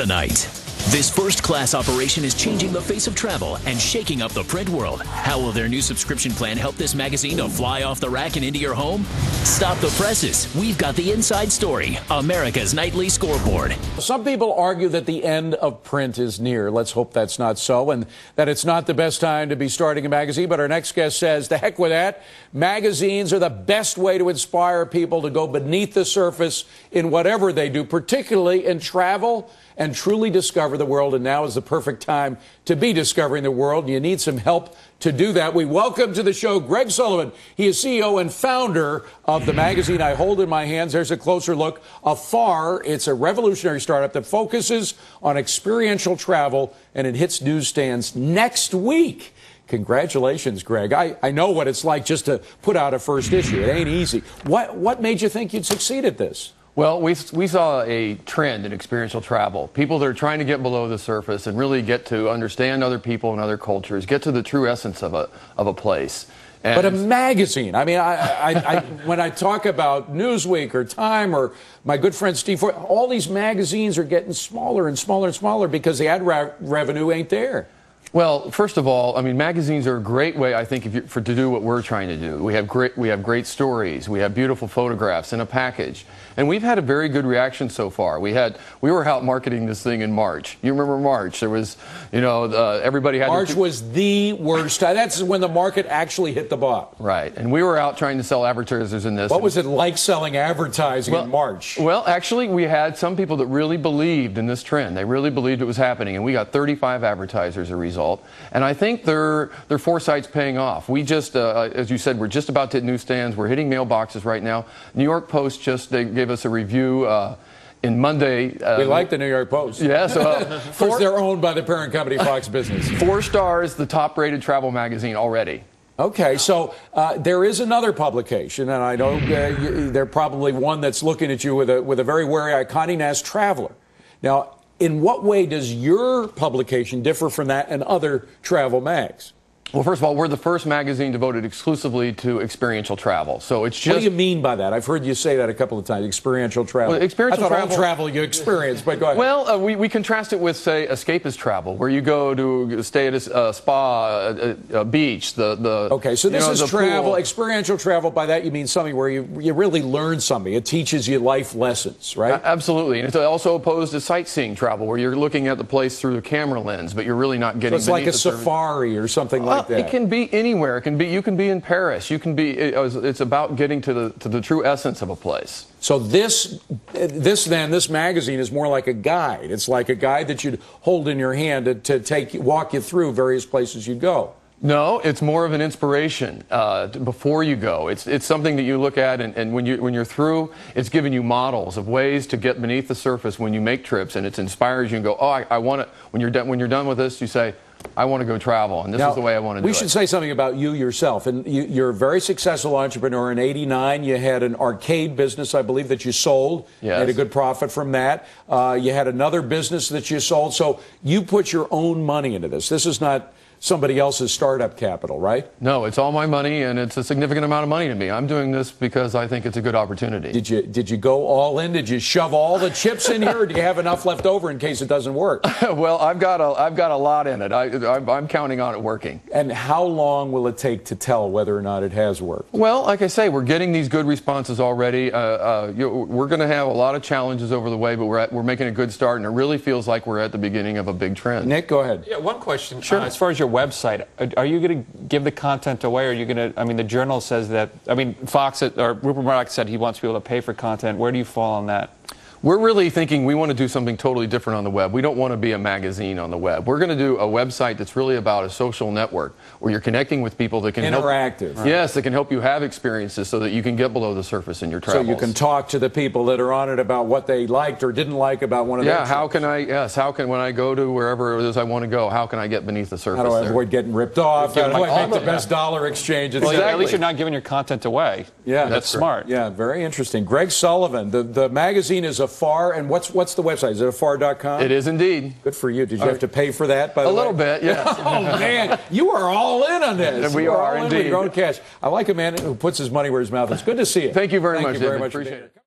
tonight. This first-class operation is changing the face of travel and shaking up the print world. How will their new subscription plan help this magazine to fly off the rack and into your home? Stop the presses. We've got the inside story. America's Nightly Scoreboard. Some people argue that the end of print is near. Let's hope that's not so, and that it's not the best time to be starting a magazine. But our next guest says, the heck with that. Magazines are the best way to inspire people to go beneath the surface in whatever they do, particularly in travel, and truly discover the world. And now is the perfect time to be discovering the world. And you need some help to do that. We welcome to the show Greg Sullivan. He is CEO and founder of the magazine I hold in my hands. There's a closer look. Afar, it's a revolutionary startup that focuses on experiential travel, and it hits newsstands next week. Congratulations, Greg. I know what it's like just to put out a first issue. It ain't easy. What made you think you'd succeed at this? Well, we saw a trend in experiential travel. People that are trying to get below the surface and really get to understand other people and other cultures, get to the true essence of a place. And but a magazine. I mean, when I talk about Newsweek or Time or my good friend Steve Ford, all these magazines are getting smaller and smaller and smaller because the ad revenue ain't there. Well, first of all, I mean, magazines are a great way, I think, to do what we're trying to do. We have great stories. We have beautiful photographs in a package. And we've had a very good reaction so far. We were out marketing this thing in March. You remember March? There was, everybody had March was the worst time. That's when the market actually hit the bottom. Right. And we were out trying to sell advertisers in this. What was it like selling advertising in March? Well, actually, we had some people that really believed in this trend. They really believed it was happening. And we got 35 advertisers as a result. And I think their foresight's paying off. We just, as you said, we're just about to hit newsstands. We're hitting mailboxes right now. New York Post just gave us a review in Monday. We like the New York Post. Yes. Of course, they're owned by the parent company, Fox Business. 4 stars, the top-rated travel magazine already. Okay, so there is another publication, and I know they're probably one that's looking at you with a very wary eye, Condé Nast Traveler. Now, in what way does your publication differ from that and other travel mags? Well, first of all, we're the first magazine devoted exclusively to experiential travel. So it's just... What do you mean by that? I've heard you say that a couple of times, experiential travel. Well, experiential I thought travel... all travel you experience, but go ahead. Well, we contrast it with, say, escapist travel, where you go to stay at a spa, a beach, Okay, so this is travel, pool. Experiential travel. By that you mean something where you really learn something. It teaches you life lessons, right? Absolutely. And it's also opposed to sightseeing travel, where you're looking at the place through the camera lens, but you're really not getting... So it's like a safari or something like that. It can be anywhere. It can be. You can be in Paris. You can be. It's about getting to the true essence of a place. So this magazine is more like a guide. It's like a guide that you'd hold in your hand to walk you through various places you'd go. No, it's more of an inspiration before you go. It's something that you look at, and when you're through, it's giving you models of ways to get beneath the surface when you make trips, and it inspires you and go, oh, I want to. When you're done with this, you say, I want to go travel, and this is the way I want to do it. We should say something about you yourself. And you're a very successful entrepreneur. In '89, you had an arcade business, I believe, that you sold. Yes. You had a good profit from that. You had another business that you sold. So you put your own money into this. This is not somebody else's startup capital, right? No, it's all my money, and it's a significant amount of money to me. I'm doing this because I think it's a good opportunity. Did you go all in? Did you shove all the chips in here, or do you have enough left over in case it doesn't work? Well, I've got a lot in it. I'm counting on it working. And how long will it take to tell whether or not it has worked? Well, like I say, we're getting these good responses already. We're going to have a lot of challenges over the way, but we're making a good start, and it really feels like we're at the beginning of a big trend. Nick, go ahead. Yeah, one question. Sure. As far as your website, are you going to give the content away? Or are you going to? I mean, the Journal says that. I mean, Rupert Murdoch said he wants people to pay for content. Where do you fall on that? We're really thinking we want to do something totally different on the web. We don't want to be a magazine on the web. We're going to do a website that's really about a social network where you're connecting with people that can interactive. Help, yes, that can help you have experiences so that you can get below the surface in your travels. So you can talk to the people that are on it about what they liked or didn't like about one of their trips. How can when I go to wherever it is I want to go, how can I get beneath the surface? How do I avoid getting ripped off? How do I make the best dollar exchange? Well, at least you're not giving your content away. Yeah, that's smart. Yeah, very interesting. Greg Sullivan, the magazine is Afar, and what's the website? Is it afar.com? It is indeed. Good for you. Did you have to pay for that, by the way? A little bit, yes. Oh, man. You are all in on this. We are indeed. With your own cash. I like a man who puts his money where his mouth is. Good to see you. Thank you very much. Thank you very much. Appreciate it.